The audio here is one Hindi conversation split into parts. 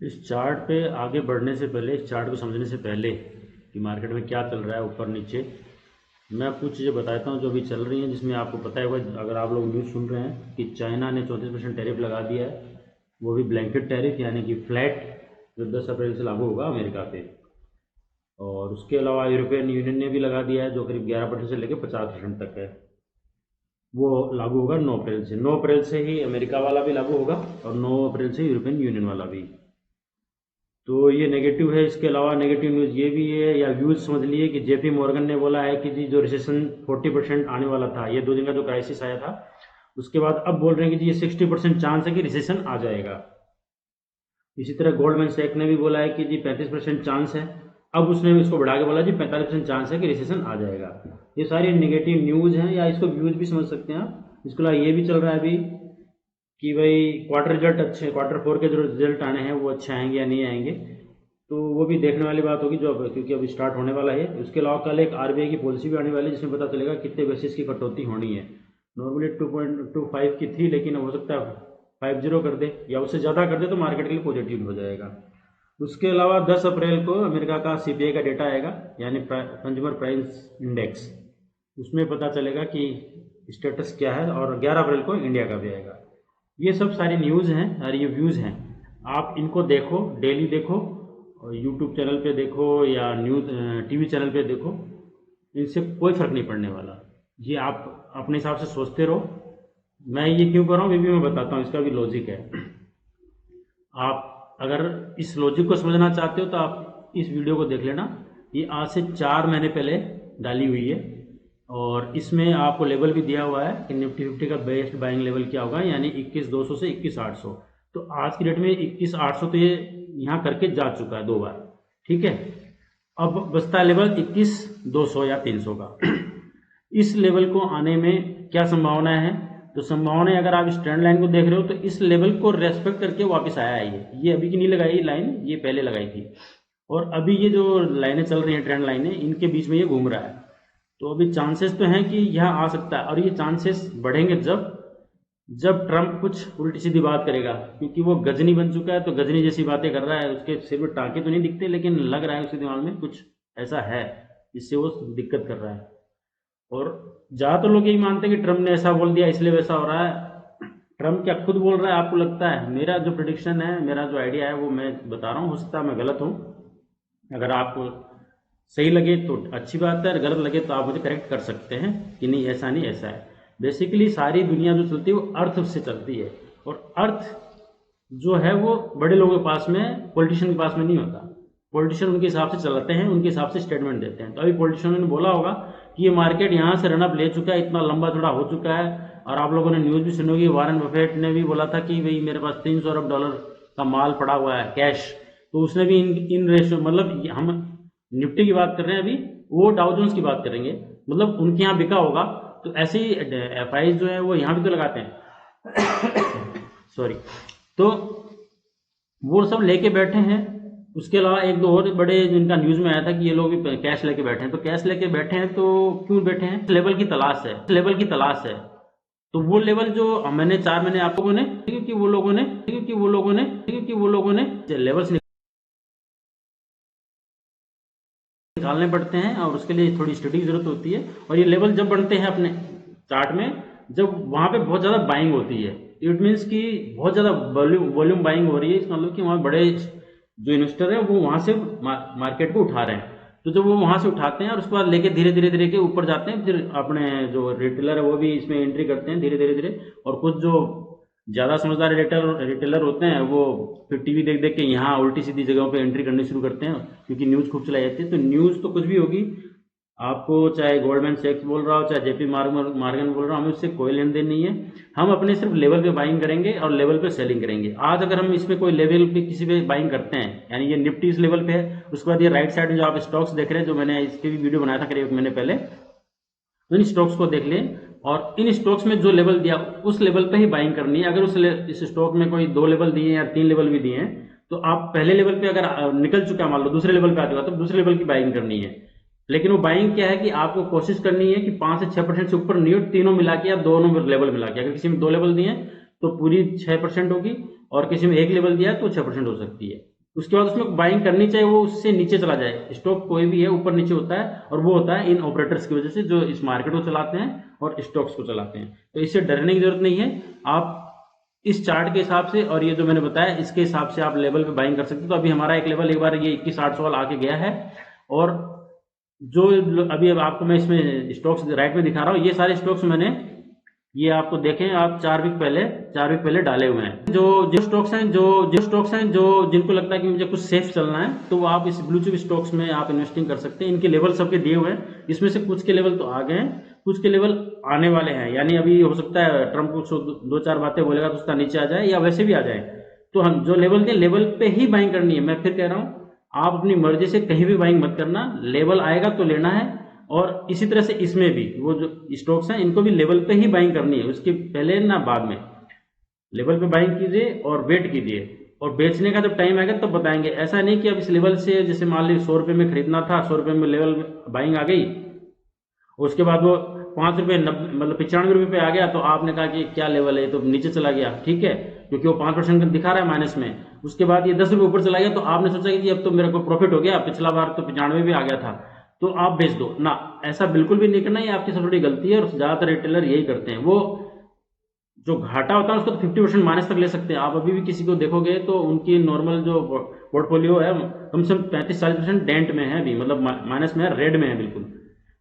इस चार्ट पे आगे बढ़ने से पहले, इस चार्ट को समझने से पहले कि मार्केट में क्या चल रहा है ऊपर नीचे, मैं कुछ चीज़ें बताता हूँ जो अभी चल रही हैं, जिसमें आपको पता है होगा, अगर आप लोग न्यूज़ सुन रहे हैं कि चाइना ने 34% टैरिफ लगा दिया है, वो भी ब्लैंकेट टैरिफ यानी कि फ्लैट, जो 10 अप्रैल से लागू होगा अमेरिका पे। और उसके अलावा यूरोपियन यूनियन ने भी लगा दिया है, जो करीब 11% से लेकर 50% तक है। वो लागू होगा 9 अप्रैल से। 9 अप्रैल से ही अमेरिका वाला भी लागू होगा और 9 अप्रैल से यूरोपियन यूनियन वाला भी। तो ये नेगेटिव है। इसके अलावा नेगेटिव न्यूज़ ये भी है, या व्यूज समझ लिए, कि जेपी मॉर्गन ने बोला है कि जी जो रिसेशन 40% आने वाला था, ये 2 दिन का जो क्राइसिस आया था, उसके बाद अब बोल रहे हैं कि जी ये 60% चांस है कि रिसेशन आ जाएगा। इसी तरह गोल्डमैन सैक ने भी बोला है कि जी 35% चांस है, अब उसने इसको बढ़ा के बोला जी 45% चांस है कि रिसेशन आ जाएगा। ये सारी नेगेटिव न्यूज़ हैं, या इसको व्यूज भी समझ सकते हैं आप। इसके अलावा ये भी चल रहा है अभी कि भाई क्वार्टर रिजल्ट अच्छे, क्वार्टर 4 के जो रिजल्ट आने हैं वो अच्छे आएंगे या नहीं आएंगे, तो वो भी देखने वाली बात होगी, जो क्योंकि अभी स्टार्ट होने वाला है। उसके अलावा कल एक आरबीआई की पॉलिसी भी आने वाली है, जिसमें पता चलेगा कितने बेसिस की कटौती होनी है। नॉर्मली 2.25 की थी, लेकिन हो सकता है 50 कर दे या उससे ज़्यादा कर दे, तो मार्केट के लिए पॉजिटिव हो जाएगा। उसके अलावा 10 अप्रैल को अमेरिका का सीपीआई का डेटा आएगा, यानी कंज्यूमर प्राइस इंडेक्स। उसमें पता चलेगा कि स्टेटस क्या है, और 11 अप्रैल को इंडिया का भी आएगा। ये सब सारी न्यूज़ हैं और ये व्यूज़ हैं। आप इनको देखो, डेली देखो, और यूट्यूब चैनल पे देखो या न्यूज़ टीवी चैनल पे देखो, इनसे कोई फ़र्क नहीं पड़ने वाला। ये आप अपने हिसाब से सोचते रहो। मैं ये क्यों कर रहा हूँ ये भी मैं बताता हूँ, इसका भी लॉजिक है। आप अगर इस लॉजिक को समझना चाहते हो तो आप इस वीडियो को देख लेना। ये आज से 4 महीने पहले डाली हुई है, और इसमें आपको लेवल भी दिया हुआ है कि निफ्टी 50 का बेस्ट बाइंग लेवल क्या होगा, यानी 21,200 से 21,800। तो आज की डेट में 21,800 तो ये यहाँ करके जा चुका है 2 बार, ठीक है। अब बचता है लेवल 21,200 या 300 का। इस लेवल को आने में क्या संभावना है? तो संभावना है, अगर आप इस ट्रेंड लाइन को देख रहे हो, तो इस लेवल को रेस्पेक्ट करके वापस आया है। ये अभी की नहीं लगाई लाइन, ये पहले लगाई थी। और अभी ये जो लाइनें चल रही हैं, ट्रेंड लाइनें, इनके बीच में ये घूम रहा है। तो अभी चांसेस तो हैं कि यह आ सकता है, और ये चांसेस बढ़ेंगे जब जब ट्रम्प कुछ उल्टी सीधी बात करेगा, क्योंकि वो गजनी बन चुका है, तो गजनी जैसी बातें कर रहा है। उसके सिर में टाँके तो नहीं दिखते, लेकिन लग रहा है उसके दिमाग में कुछ ऐसा है जिससे वो दिक्कत कर रहा है। और ज़्यादातर लोग यही मानते हैं कि ट्रम्प ने ऐसा बोल दिया इसलिए वैसा हो रहा है। ट्रम्प क्या खुद बोल रहा है आपको लगता है? मेरा जो प्रिडिक्शन है, मेरा जो आइडिया है, वो मैं बता रहा हूँ। हो सकता है मैं गलत हूँ। अगर आपको सही लगे तो अच्छी बात है, अगर गलत लगे तो आप मुझे करेक्ट कर सकते हैं कि नहीं ऐसा नहीं ऐसा है। बेसिकली सारी दुनिया जो चलती है वो अर्थ से चलती है, और अर्थ जो है वो बड़े लोगों के पास में, पॉलिटिशियन के पास में नहीं होता। पॉलिटिशियन उनके हिसाब से चलाते हैं, उनके हिसाब से स्टेटमेंट देते हैं। तो अभी पॉलिटिशियन ने बोला होगा कि ये मार्केट यहाँ से रनअप ले चुका है, इतना लंबा चौड़ा हो चुका है। और आप लोगों ने न्यूज़ भी सुनी होगी, वारेन बफेट ने भी बोला था कि भाई मेरे पास 300 अरब डॉलर का माल पड़ा हुआ है, कैश। तो उसने भी इन रेशियो, मतलब हम निफ्टी की बात कर रहे हैं अभी, वो डाउ जोन्स की बात करेंगे, मतलब उनके यहाँ बिका होगा। तो ऐसे ही एफआई जो है वो यहाँ भी तो लगाते हैं। सॉरी। तो वो सब लेके बैठे हैं। उसके अलावा एक दो और बड़े जिनका न्यूज़ में आया था कि ये लोग भी कैश लेके बैठे हैं। तो कैश लेके बैठे हैं तो क्यों बैठे हैं? लेवल की तलाश है, लेवल की तलाश है। तो वो लेवल जो मैंने 4 महीने आप लोगों ने, क्योंकि वो लोगों ने लेवल्स निकालने पड़ते हैं, और उसके लिए थोड़ी स्टडी की जरूरत होती है। और ये लेवल जब बनते हैं अपने चार्ट में, जब वहाँ पे बहुत ज़्यादा बाइंग होती है, इट मीन्स कि बहुत ज़्यादा वॉल्यूम बाइंग हो रही है। इसका मतलब कि वहाँ बड़े जो इन्वेस्टर है वो वहाँ से मार्केट को उठा रहे हैं। तो जब वो वहाँ से उठाते हैं और उसके बाद लेके धीरे धीरे धीरे के ऊपर जाते हैं, फिर अपने जो रिटेलर है वो भी इसमें एंट्री करते हैं धीरे धीरे धीरे। और कुछ जो ज़्यादा समझदार रिटेलर होते हैं वो फिर टीवी देख देख के यहाँ उल्टी सीधी जगहों पे एंट्री करनी शुरू करते हैं, क्योंकि न्यूज़ खूब चलाई जाती है। तो न्यूज़ तो कुछ भी होगी, आपको चाहे गोल्डमैन सैक्स बोल रहा हो, चाहे जेपी मार्गन बोल रहा हो, हमें उससे कोई लेन देन नहीं है। हम अपने सिर्फ लेवल पे बाइंग करेंगे और लेवल पे सेलिंग करेंगे। आज अगर हम इसमें कोई लेवल पे किसी पे बाइंग करते हैं, यानी ये निफ्टी इस लेवल पे है, उसके बाद ये राइट साइड में जो आप स्टॉक्स देख रहे हैं, जो मैंने इसके भी वीडियो बनाया था करीब 1 महीने पहले, तो इन स्टॉक्स को देख लें, और इन स्टॉक्स में जो लेवल दिया उस लेवल पे ही बाइंग करनी है। अगर इस स्टॉक में कोई 2 लेवल दिए हैं या 3 लेवल भी दिए हैं, तो आप पहले लेवल पे अगर निकल चुका, मान लो दूसरे लेवल पे आ चुका, तो दूसरे लेवल की बाइंग करनी है। लेकिन वो बाइंग क्या है कि आपको कोशिश करनी है कि 5 से 6% से ऊपर नहीं हो, तीनों मिला के या दोनों लेवल मिला के। अगर किसी में 2 लेवल दिए हैं तो पूरी 6% होगी, और किसी में 1 लेवल दिया है तो 6% हो सकती है। उसके बाद उसमें बाइंग करनी चाहिए, वो उससे नीचे चला जाए। स्टॉक कोई भी है ऊपर नीचे होता है, और वो होता है इन ऑपरेटर्स की वजह से जो इस मार्केट को चलाते हैं और स्टॉक्स को चलाते हैं। तो इससे डरने की जरूरत नहीं है। आप इस चार्ट के हिसाब से और ये जो मैंने बताया इसके हिसाब से आप लेवल पे बाइंग कर सकते हो। तो अभी हमारा एक लेवल एक बार ये 21,800 वाला आके गया है, और जो अभी अब आपको मैं इसमें स्टॉक्स राइट में दिखा रहा हूँ, ये सारे स्टॉक्स मैंने ये आपको देखें आप 4 वीक पहले डाले हुए हैं। जो स्टॉक्स हैं जो जिनको लगता है कि मुझे कुछ सेफ चलना है, तो वो आप इस ब्लू चिप स्टॉक्स में आप इन्वेस्टिंग कर सकते हैं। इनके लेवल सबके दिए हुए हैं, इसमें से कुछ के लेवल तो आ गए हैं, कुछ के लेवल आने वाले हैं। यानी अभी हो सकता है ट्रम्प कुछ 2-4 बातें बोलेगा तो उसका नीचे आ जाए या वैसे भी आ जाए। तो हम जो लेवल दें लेवल पे ही बाइंग करनी है। मैं फिर कह रहा हूँ, आप अपनी मर्जी से कहीं भी बाइंग मत करना, लेवल आएगा तो लेना है। और इसी तरह से इसमें भी वो जो स्टॉक्स हैं इनको भी लेवल पे ही बाइंग करनी है, उसके पहले ना बाद में। लेवल पे बाइंग कीजिए और वेट कीजिए, और बेचने का जब टाइम आएगा तब बताएंगे। ऐसा नहीं कि अब इस लेवल से, जैसे मान लीजिए 100 रुपये में खरीदना था, 100 रुपये में लेवल बाइंग आ गई, उसके बाद वो 5 रुपये मतलब 95 रुपये पे आ गया, तो आपने कहा कि क्या लेवल है, तो नीचे चला गया, ठीक है, क्योंकि वो 5% दिखा रहा है माइनस में। उसके बाद ये 10 रुपये ऊपर चला गया, तो आपने सोचा कि अब तो मेरे को प्रॉफिट हो गया, पिछला बार तो 95 भी आ गया था, तो आप बेच दो ना। ऐसा बिल्कुल भी नहीं करना, ये आपकी सबसे बड़ी गलती है। और ज्यादातर रिटेलर यही करते हैं। वो जो घाटा होता है उसको तो 50% माइनस तक ले सकते हैं। आप अभी भी किसी को देखोगे तो उनकी नॉर्मल जो पोर्टफोलियो है कम से कम 35-40% डेंट में है अभी, मतलब माइनस में है, रेड में है बिल्कुल।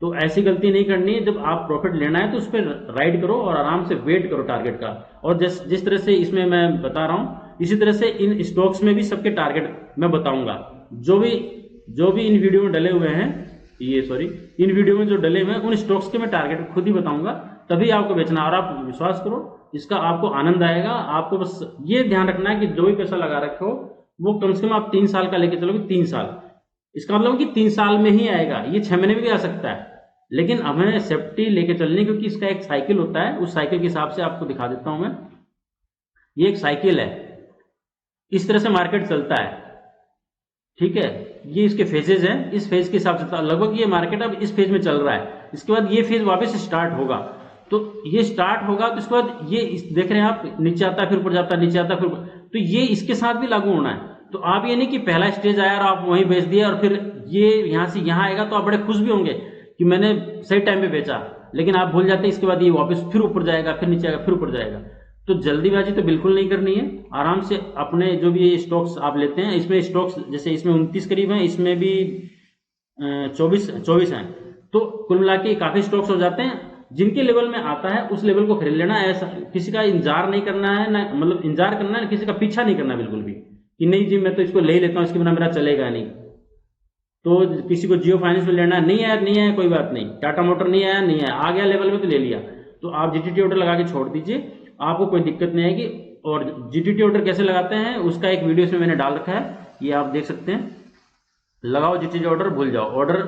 तो ऐसी गलती नहीं करनी है। जब आप प्रॉफिट लेना है तो उस पर राइड करो और आराम से वेट करो टारगेट का। और जिस तरह से इसमें मैं बता रहा हूँ, इसी तरह से इन स्टॉक्स में भी सबके टारगेट मैं बताऊंगा। जो भी इन वीडियो में डले हुए हैं, इन वीडियो में जो डले हुए हैं उन स्टॉक्स के मैं टारगेट खुद ही बताऊंगा, तभी आपको बेचना। और आप विश्वास करो, इसका आपको आनंद आएगा। आपको बस ये ध्यान रखना है कि जो भी पैसा लगा रखे हो वो कम से कम आप 3 साल का लेके चलोगे। 3 साल, इसका मतलब कि 3 साल में ही आएगा। ये 6 महीने में भी आ सकता है, लेकिन हमें सेफ्टी लेके चलनी, क्योंकि इसका एक साइकिल होता है। उस साइकिल के हिसाब से आपको दिखा देता हूं मैं। ये एक साइकिल है, इस तरह से मार्केट चलता है, ठीक है। ये इसके फेजेज हैं, इस फेज के हिसाब से लगभग ये मार्केट अब इस फेज में चल रहा है। इसके बाद ये फेज वापस स्टार्ट होगा, तो ये स्टार्ट होगा तो इसके बाद ये देख रहे हैं आप, नीचे आता है फिर ऊपर जाता है, नीचे आता है फिर, तो ये इसके साथ भी लागू होना है। तो आप ये नहीं कि पहला स्टेज आया और आप वहीं बेच दिया और फिर ये यहां से यहां आएगा तो आप बड़े खुश भी होंगे कि मैंने सही टाइम पे बेचा, लेकिन आप भूल जाते हैं इसके बाद ये वापस फिर ऊपर जाएगा, फिर नीचे आएगा, फिर ऊपर जाएगा। तो जल्दीबाजी तो बिल्कुल नहीं करनी है। आराम से अपने जो भी ये स्टॉक्स आप लेते हैं, इसमें स्टॉक्स जैसे इसमें 29 करीब हैं, इसमें भी 24 हैं, तो कुल मिला के काफी स्टॉक्स हो जाते हैं। जिनके लेवल में आता है उस लेवल को खरीद लेना। ऐसा किसी का इंतजार नहीं करना है, ना मतलब इंतजार करना है, किसी का पीछा नहीं करना बिल्कुल भी, कि नहीं जी मैं तो इसको ले ही लेता हूं, इसके बिना मेरा चलेगा नहीं। तो किसी को जियो फाइनेंस में लेना है, नहीं आया कोई बात नहीं, टाटा मोटर नहीं आया, आ गया लेवल में तो ले लिया, तो आप जीटीटी ऑर्डर लगा के छोड़ दीजिए, आपको कोई दिक्कत नहीं आएगी। और जीटीटी ऑर्डर कैसे लगाते हैं उसका एक वीडियो इसमें मैंने डाल रखा है, ये आप देख सकते हैं। लगाओ जीटीटी ऑर्डर, भूल जाओ ऑर्डर,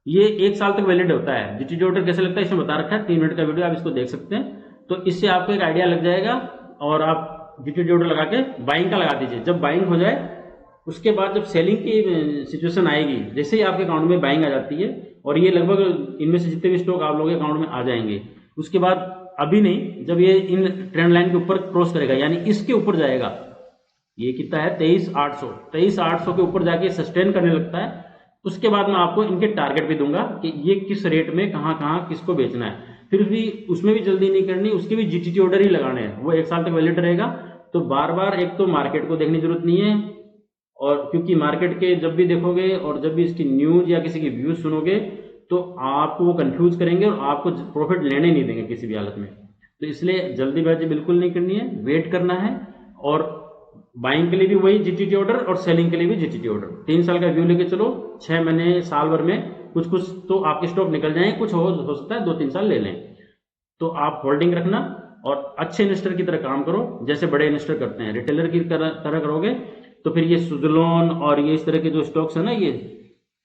ये 1 साल तक वैलिड होता है। जीटीटी ऑर्डर कैसे लगता है इसमें बता रखा है, 3 मिनट का वीडियो, आप इसको देख सकते हैं। तो इससे आपको एक आइडिया लग जाएगा, और आप जीटीटी ऑर्डर लगा के बाइंग का लगा दीजिए। जब बाइंग हो जाए उसके बाद जब सेलिंग की सिचुएशन आएगी, जैसे ही आपके अकाउंट में बाइंग आ जाती है, और ये लगभग इनमें से जितने भी स्टॉक आप लोगों के अकाउंट में आ जाएंगे, उसके बाद अभी नहीं, जब ये इन ट्रेंड लाइन के ऊपर क्रॉस करेगा, यानी इसके ऊपर जाएगा, ये कितना है 23,800 के ऊपर जाके सस्टेन करने लगता है, उसके बाद मैं आपको इनके टारगेट भी दूंगा कि ये किस रेट में कहां कहां किसको बेचना है। फिर भी उसमें भी जल्दी नहीं करनी, उसके भी जीटीटी ऑर्डर ही लगाने हैं, वो 1 साल तक वैलिड रहेगा। तो बार बार एक तो मार्केट को देखने की जरूरत नहीं है, और क्योंकि मार्केट के जब भी देखोगे और जब भी इसकी न्यूज या किसी की व्यूज सुनोगे तो आपको वो कंफ्यूज करेंगे और आपको प्रॉफिट लेने नहीं देंगे किसी भी हालत में। तो इसलिए जल्दीबाजी बिल्कुल नहीं करनी है, वेट करना है। और बाइंग के लिए भी वही जीटीटी ऑर्डर और सेलिंग के लिए भी जीटीटी ऑर्डर। 3 साल का व्यू लेके चलो, 6 महीने साल भर में कुछ तो आपके स्टॉक निकल जाएंगे, कुछ हो सकता है 2-3 साल ले लें। तो आप होल्डिंग रखना और अच्छे इन्वेस्टर की तरह काम करो, जैसे बड़े इन्वेस्टर करते हैं। रिटेलर की तरह करोगे तो फिर ये सुजलोन और ये इस तरह के जो स्टॉक्स है ना, ये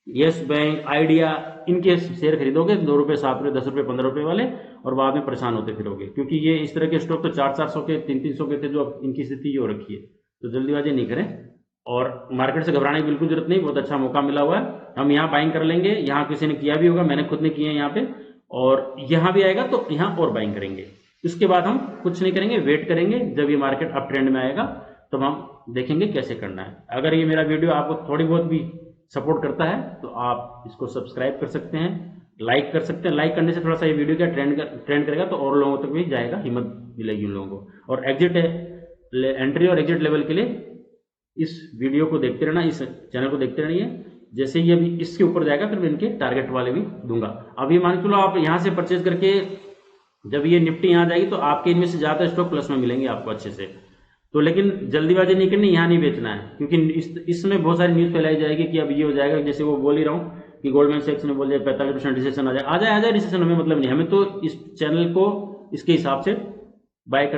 यस बैंक, आइडिया, इनके शेयर खरीदोगे 2 रुपये, 7 रुपये, 10 रुपये, 15 रुपये वाले, और बाद में परेशान होते फिरोगे, क्योंकि ये इस तरह के स्टॉक तो 400-400 के, 300-300 के थे, जो अब इनकी स्थिति हो रखी है। तो जल्दीबाजी नहीं करें और मार्केट से घबराने की बिल्कुल जरूरत नहीं। बहुत अच्छा मौका मिला हुआ है, हम यहाँ बाइंग कर लेंगे। यहाँ किसी ने किया भी होगा, मैंने खुद ने किया है यहाँ पे, और यहाँ भी आएगा तो यहाँ और बाइंग करेंगे। उसके बाद हम कुछ नहीं करेंगे, वेट करेंगे जब ये मार्केट अप ट्रेंड में आएगा तो हम देखेंगे कैसे करना है। अगर ये मेरा वीडियो आपको थोड़ी बहुत भी सपोर्ट करता है तो आप इसको सब्सक्राइब कर सकते हैं, लाइक कर सकते हैं। लाइक करने से थोड़ा सा ये वीडियो क्या ट्रेंड करेगा तो और लोगों तक भी जाएगा, हिम्मत मिलेगी उन लोगों को। और एंट्री और एग्जिट लेवल के लिए इस वीडियो को देखते रहना, इस चैनल को देखते रहिए। जैसे ही अभी इसके ऊपर जाएगा फिर मैं इनके टारगेट वाले भी दूंगा। अभी मान के चलो आप यहाँ से परचेज करके जब ये निफ्टी यहाँ जाएगी तो आपके इनमें से ज़्यादा स्टॉक प्लस में मिलेंगे आपको अच्छे से। तो लेकिन जल्दीबाजी नहीं करनी, यहाँ नहीं बेचना है, क्योंकि इसमें बहुत सारी न्यूज़ फैलाई जाएगी कि अब ये हो जाएगा। जैसे वो बोल ही रहा हूँ कि गोल्डमैन सैक्स ने बोल दिया 45% रिसेशन आ जाए रिसेशन, हमें मतलब नहीं, हमें तो इस चैनल को इसके हिसाब से बाय कर